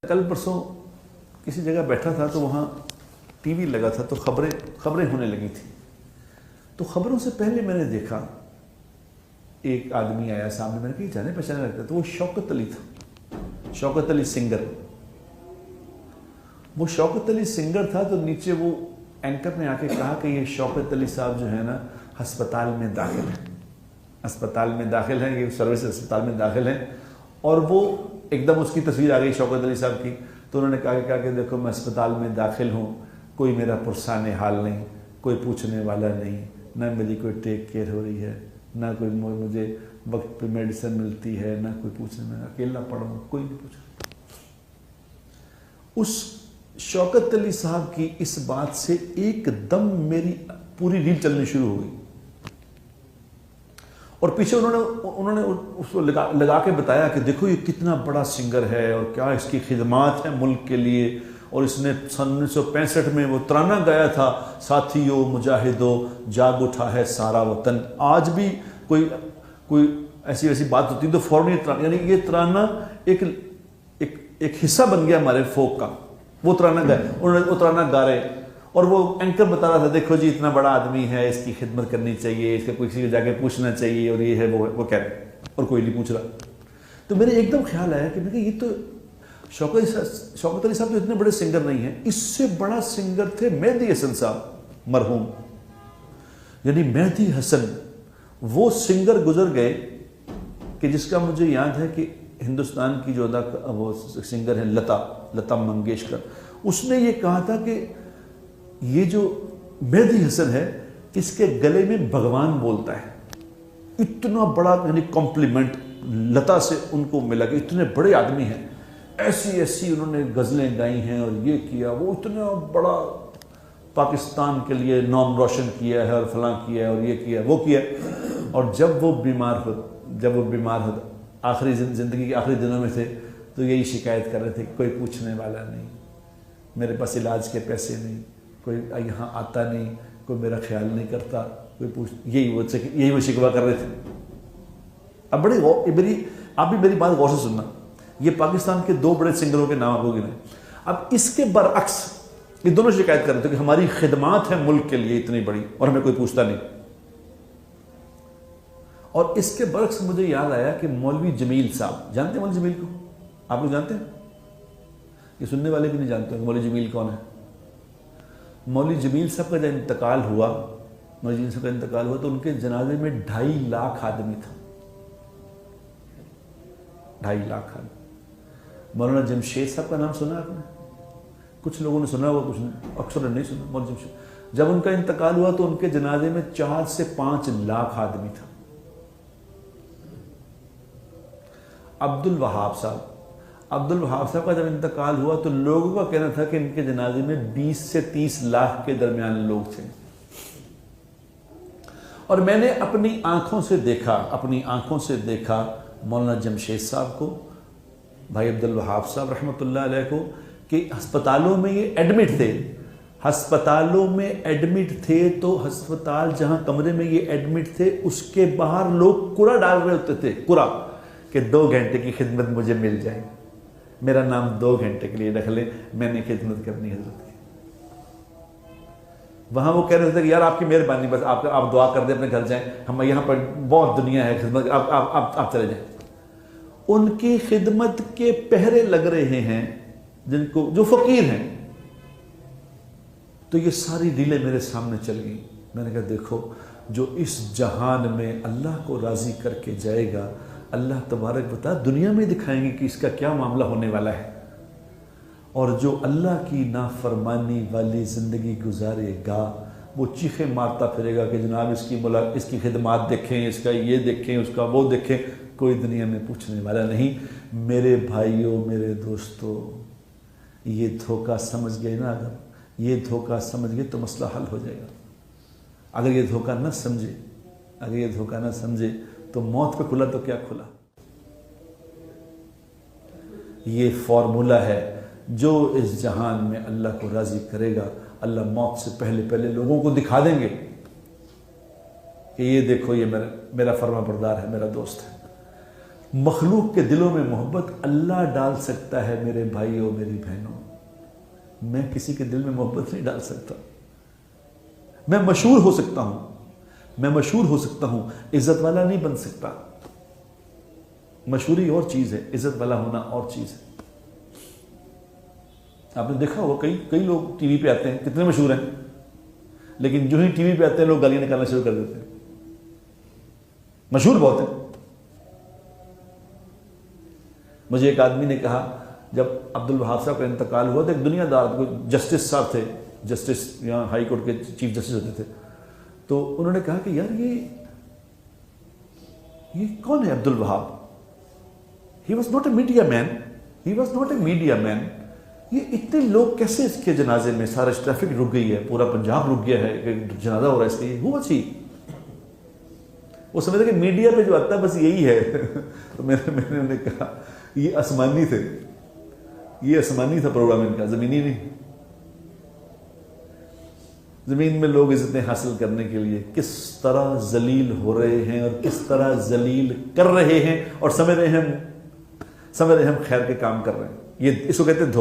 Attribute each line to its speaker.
Speaker 1: कल परसों किसी जगह बैठा था तो वहाँ टीवी लगा था तो खबरें होने लगी थी। तो खबरों से पहले मैंने देखा एक आदमी आया सामने, मैंने कहा जाने पहचाने लगता, तो वो शौकत अली था, शौकत अली सिंगर। वो शौकत अली सिंगर था तो नीचे वो एंकर ने आके कहा कि ये शौकत अली साहब जो है ना अस्पताल में दाखिल हैं, अस्पताल में दाखिल हैं, ये सर्विस अस्पताल में दाखिल हैं। और वो एकदम उसकी तस्वीर आ गई शौकत अली साहब की। तो उन्होंने कहा कि देखो मैं अस्पताल में दाखिल हूँ, कोई मेरा पुरसाने हाल नहीं, कोई पूछने वाला नहीं, ना मेरी कोई टेक केयर हो रही है, ना कोई मुझे वक्त पे मेडिसिन मिलती है, ना कोई पूछने में, अकेला पड़ा हूँ, कोई नहीं पूछ रहा। उस शौकत अली साहब की इस बात से एकदम मेरी पूरी रील चलनी शुरू हो गई। और पीछे उन्होंने उसको लगा के बताया कि देखो ये कितना बड़ा सिंगर है और क्या इसकी खिदमात है मुल्क के लिए। और इसने सन 1965 में वो तराना गाया था, साथियों मुजाहिदो जाग उठा है सारा वतन। आज भी कोई ऐसी वैसी बात होती है तो फौरन तराना, यानी ये तराना एक हिस्सा बन गया हमारे फोक का। वो तराना गाए, उन्होंने वो तराना गा रहे और वो एंकर बता रहा था देखो जी इतना बड़ा आदमी है, इसकी खिदमत करनी चाहिए, इसका कोई किसी को जाके पूछना चाहिए, और ये है वो कह रहे और कोई नहीं पूछ रहा। तो मेरे एकदम ख्याल आया कि ये तो शौकत अली साहब तो इतने बड़े सिंगर नहीं हैं, इससे बड़ा सिंगर थे मेहदी हसन साहब मरहूम। यानी मेहदी हसन वो सिंगर गुजर गए कि जिसका मुझे याद है कि हिंदुस्तान की जो वो सिंगर है लता मंगेशकर, उसने ये कहा था कि ये जो मेहदी हसन है इसके गले में भगवान बोलता है। इतना बड़ा यानी कॉम्प्लीमेंट लता से उनको मिला कि इतने बड़े आदमी हैं, ऐसी उन्होंने गज़लें गाई हैं और ये किया, वो इतना बड़ा पाकिस्तान के लिए नाम रोशन किया है और फलां किया है और ये किया वो किया। और जब वो बीमार हो आखिरी ज़िंदगी के आखिरी दिनों में थे तो यही शिकायत कर रहे थे कि कोई पूछने वाला नहीं, मेरे पास इलाज के पैसे नहीं, कोई यहाँ आता नहीं, कोई मेरा ख्याल नहीं करता, कोई यही वो शिकवा कर रहे थे। अब आप भी मेरी बात गौर से सुनना, ये पाकिस्तान के दो बड़े सिंगरों के नाम आपको गिने। अब इसके बरअक्स ये दोनों शिकायत कर रहे थे कि हमारी खिदमात है मुल्क के लिए इतनी बड़ी और हमें कोई पूछता नहीं। और इसके बरअक्स मुझे याद आया कि मौलवी जमील साहब, जानते हैं मौलवी जमील को? आप लोग जानते हैं? ये सुनने वाले भी नहीं जानते हैं मौलवी जमील कौन है। मौलवी जमील साहब का जब इंतकाल हुआ, तो उनके जनाजे में 2.5 लाख आदमी था, 2.5 लाख आदमी। मौलाना जमशेद साहब का नाम सुना आपने? कुछ लोगों ने सुना हुआ, कुछ अक्सर नहीं सुना। मौलाना जमशेद जब उनका इंतकाल हुआ तो उनके जनाजे में 4 से 5 लाख आदमी था। अब्दुल वहाब साहब का जब इंतकाल हुआ तो लोगों का कहना था कि इनके जनाजे में 20 से 30 लाख के दरमियान लोग थे। और मैंने अपनी आंखों से देखा मौलाना जमशेद साहब को, भाई अब्दुल वहाब साहब रहमतुल्लाह अलैह को, कि अस्पतालों में ये एडमिट थे। तो अस्पताल जहां कमरे में ये एडमिट थे उसके बाहर लोग कूड़ा डाल रहे होते थे, कूड़ा, कि 2 घंटे की खिदमत मुझे मिल जाए, मेरा नाम 2 घंटे के लिए रख ले, मैंने खिदमत करनी है हज़रत की। वहाँ वो कह रहे थे कि यार आपकी मेहरबानी, बस आप दुआ कर दें, अपने घर जाएं, हम यहाँ पर बहुत दुनिया है खिदमत, आप चले जाएं। उनकी खिदमत के पहरे लग रहे हैं जो फकीर हैं। तो ये सारी रीलें मेरे सामने चल गई। मैंने कहा देखो, जो इस जहान में अल्लाह को राज़ी करके जाएगा, अल्लाह तबारक बता दुनिया में दिखाएंगे कि इसका क्या मामला होने वाला है। और जो अल्लाह की नाफरमानी वाली ज़िंदगी गुजारेगा वो चीखे मारता फिरेगा कि जनाब इसकी खिदमात देखें, इसका ये देखें, उसका वो देखें, कोई दुनिया में पूछने वाला नहीं। मेरे भाइयों, मेरे दोस्तों, ये धोखा समझ गए ना, अगर ये धोखा समझ गए तो मसला हल हो जाएगा। अगर ये धोखा न समझे तो मौत पे खुला तो क्या खुला। ये फॉर्मूला है, जो इस जहान में अल्लाह को राजी करेगा, अल्लाह मौत से पहले लोगों को दिखा देंगे कि ये देखो, ये मेरा फर्मा बरदार है, मेरा दोस्त है। मखलूक के दिलों में मोहब्बत अल्लाह डाल सकता है मेरे भाइयों मेरी बहनों, मैं किसी के दिल में मोहब्बत नहीं डाल सकता। मैं मशहूर हो सकता हूं, मैं मशहूर हो सकता हूं, इज्जत वाला नहीं बन सकता। मशहूरी और चीज है, इज्जत वाला होना और चीज है। आपने देखा होगा कई लोग टीवी पे आते हैं, कितने मशहूर हैं, लेकिन जो ही टीवी पे आते हैं लोग गालियां निकालना शुरू कर देते हैं। मशहूर बहुत है। मुझे एक आदमी ने कहा, जब अब्दुल वहाब साहब का इंतकाल हुआ तो एक दुनियादार कोई जस्टिस साहब थे, जस्टिस यहाँ हाई कोर्ट के चीफ जस्टिस होते थे, तो उन्होंने कहा कि यार ये कौन है Abdul Wahab? He was not a media man, he was not a media man. ये इतने लोग कैसे इसके जनाजे में, सारा ट्रैफिक रुक गई है, पूरा पंजाब रुक गया है, जनाजा हो रहा है इसलिए, हुआ छी। वो समझते कि मीडिया पे जो आता है बस यही है। तो मैंने उन्हें कहा ये आसमानी थे, ये आसमानी था प्रोग्राम इनका, जमीनी नहीं। जमीन में लोग इज्जतें हासिल करने के लिए किस तरह जलील हो रहे हैं और किस तरह जलील कर रहे हैं, और समझ रहे हैं हम खैर के काम कर रहे हैं। ये इसको कहते हैं धोखा।